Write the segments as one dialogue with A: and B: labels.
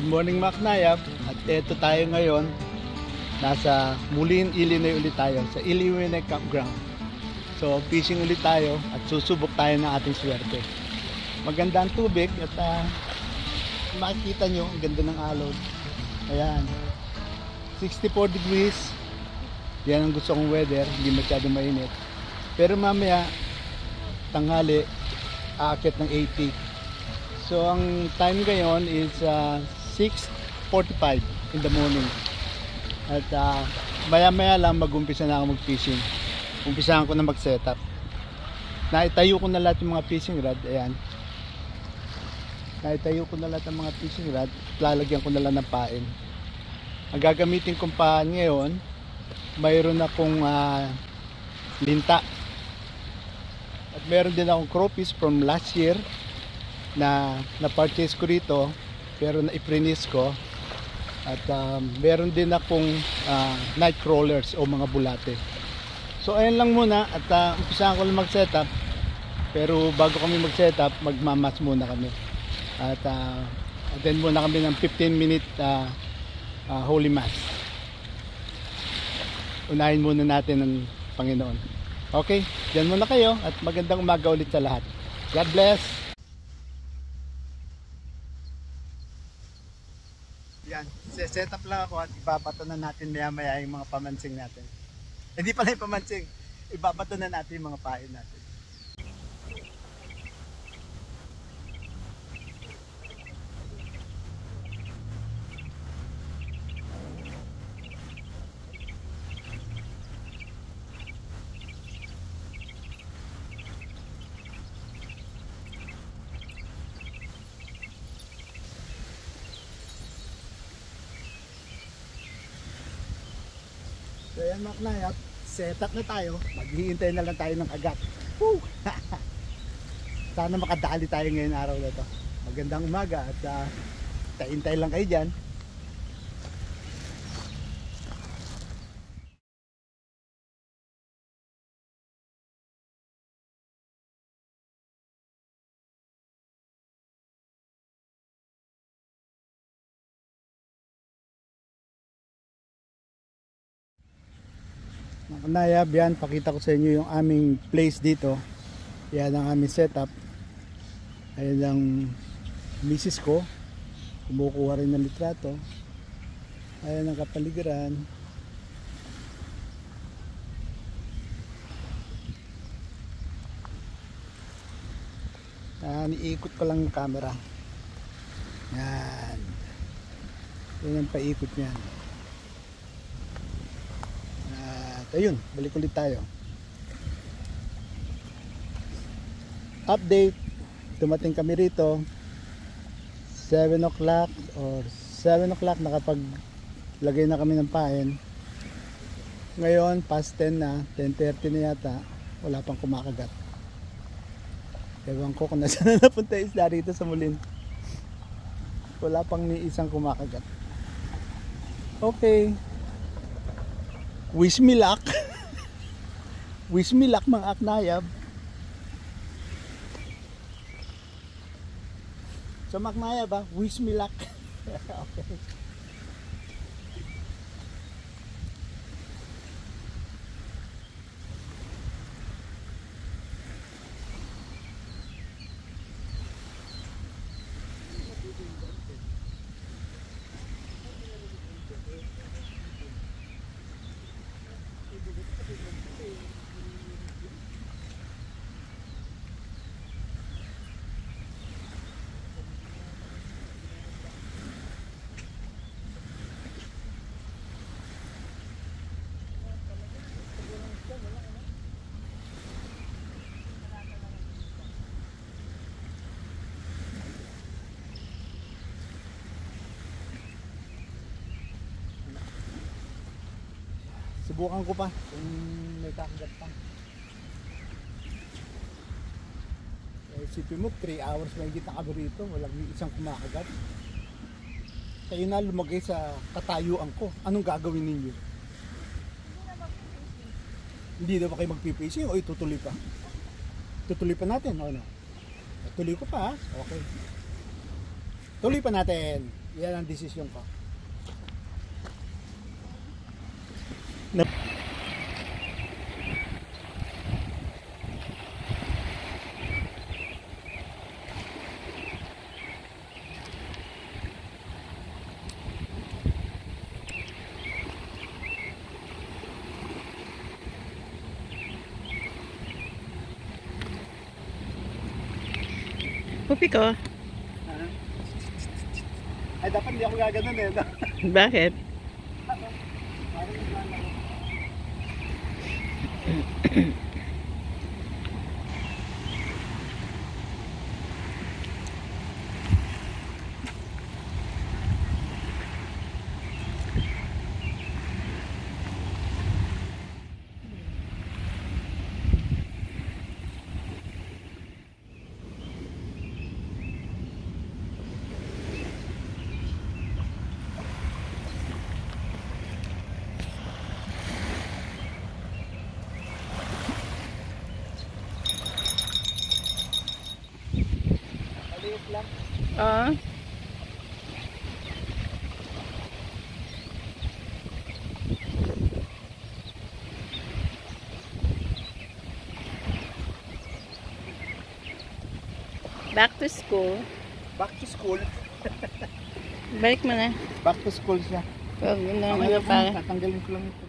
A: morning Macnayab, at eto tayo ngayon nasa Moline, Illinois ulit tayo sa Illinois Campground. So fishing ulit tayo at susubok tayo ng ating swerte. Maganda ang tubig at makikita nyo ang ganda ng alon. Ayan, 64 degrees. Yan ang gusto kong weather, hindi masyado mainit. Pero mamaya tanghali aakyat ng 80. So ang time ngayon is 6:45 in the morning. At maya lang mag-umpisa na ako mag-fishing. Umpisahan ko na mag-setup. Naitayo ko na lahat yung mga fishing rod. Ayan. Naitayo ko na lahat ng mga fishing rod. Lalagyan ko na lang ng pain. Ang gagamitin kong pain ngayon, mayroon akong linta. At meron din akong crawfish from last year na na-purchase ko rito pero na-i-freeze ko. At meron din akong night crawlers o mga bulate. So ayan lang muna at umpisahan ko lang mag-setup. Pero bago kami mag-setup, magmamas muna kami. At attend muna kami ng 15-minute Holy Mass. Unahin muna natin ang Panginoon. Okay, dyan muna kayo at magandang umaga ulit sa lahat. God bless! Yan, set up lang ako at ibabato na natin maya yung mga pamansing natin. Hindi pala yung pamansing, ibabato na natin yung mga pain natin. So yan Macnayab, set up na tayo. Maghihintay na lang tayo ng kagat. Woo! Sana makadali tayo ngayon araw na to. Magandang umaga at taintay lang kayo dyan. Macnayab, yan, pakita ko sa inyo yung aming place dito. Yan ang aming setup. Ayan ang misis ko, kumukuha rin ng litrato. Ayan ang kapaligiran. Iikot ko lang yung camera. Yan, yan ang paikot niyan. Ayun, balik ulit tayo. Update, dumating kami rito 7 o'clock or 7 o'clock nakapaglagay na kami ng pain. Ngayon past 10 na, 10:30 na yata, wala pang kumakagat. Ewan ko kung nasaan na napunta isda rito sa Moline. Wala pang ni isang kumakagat. Okay, wish me luck. Wish me luck mga Macnayab. So Macnayab wish me luck. Okay. Subukan ko pa kung may kakagat pa. Isipin mo 3 hours may kita kami rito, walang isang kumakagat. Kayo na lumagay sa katayuan ko. Anong gagawin ninyo? Hindi na ba kayo magpipishing o itutuloy pa? Tutuloy pa natin o ano? Tuloy ko pa ha? Okay. Tuloy pa natin. Yan ang desisyon ko.
B: Pupi ko.
A: Ay, dapat hindi ako gaganon eh.
B: Bakit?
A: Maliit lang.
B: Ah. Back to school.
A: Back to school.
B: Balik mo na.
A: Back to school siya.
B: Huwag mo na
A: Okay,
B: para.
A: tatanggalin ko lang ito.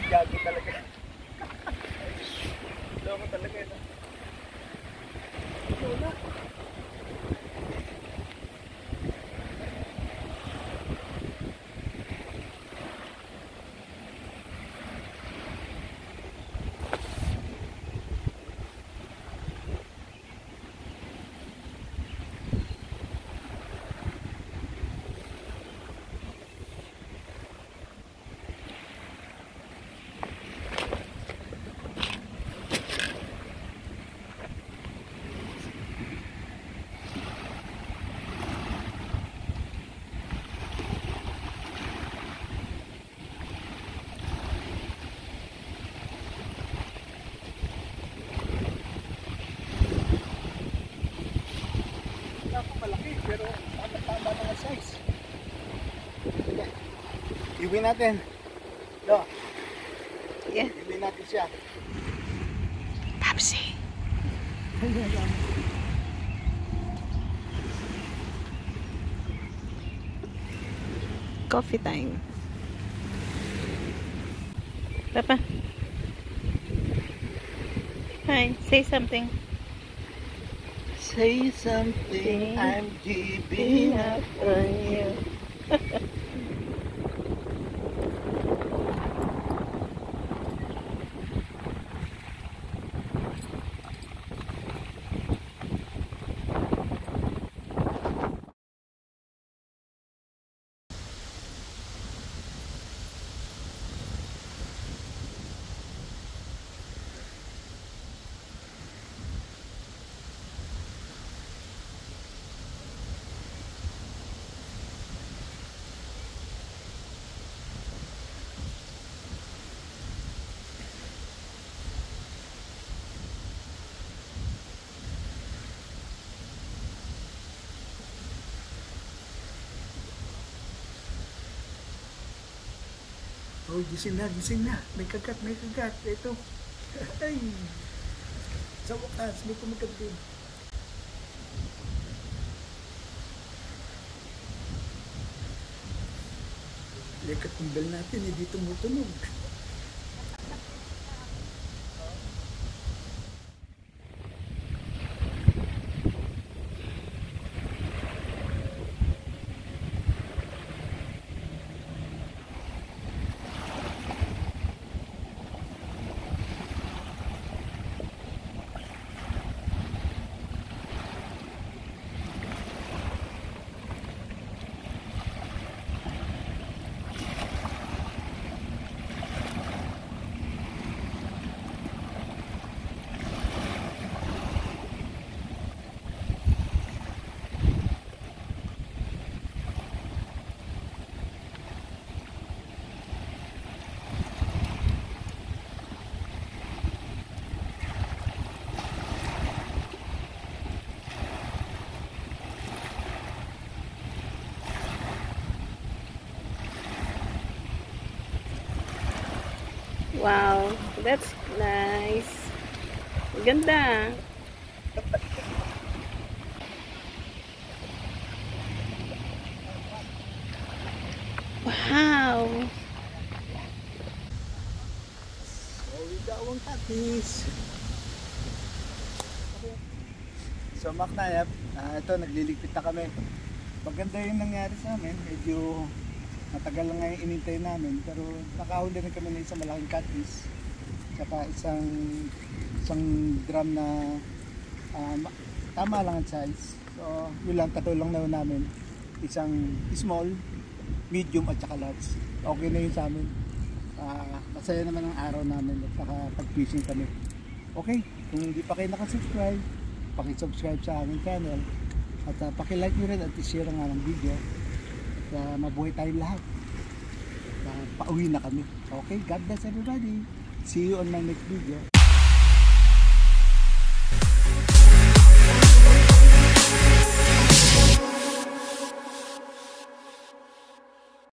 A: Gago talaga. Loko talaga yun. Wala. Malaki, pero tama na ang size. Sige. Iwi natin. No.
B: Yeah.
A: Iwi natin siya.
B: Papsi. Coffee time. Papa. Hi, say something.
A: Say something, I'm giving up.
B: on you.
A: Oh, gising na, gising na. May kagat, may kagat. Ito. Ay. Sa wakas, may kumagat din. Lekat ng bell natin, hindi tumutunog.
B: Wow, that's nice. Ganda. Wow.
A: Uwi daw ang katis. So Maknayap, ito nagliligpit na kami. Maganda yung nangyari sa amin. Medyo matagal lang nga yung inintay namin. Pero nakahuli rin kami ng isang malaking katis. Saka isang drum na tama lang ang size. So yun lang, tatlo lang na namin. Isang small, medium at saka large. Okay na yun sa amin. Masaya naman ang araw namin at saka pag-fishing kami. Okay, kung hindi pa kayo nakasubscribe, paki-subscribe sa aking channel at paki-like nyo rin at i-share nga ng video para mabuhay tayong lahat. Pauwi na kami. Okay, God bless everybody. See you on my next video.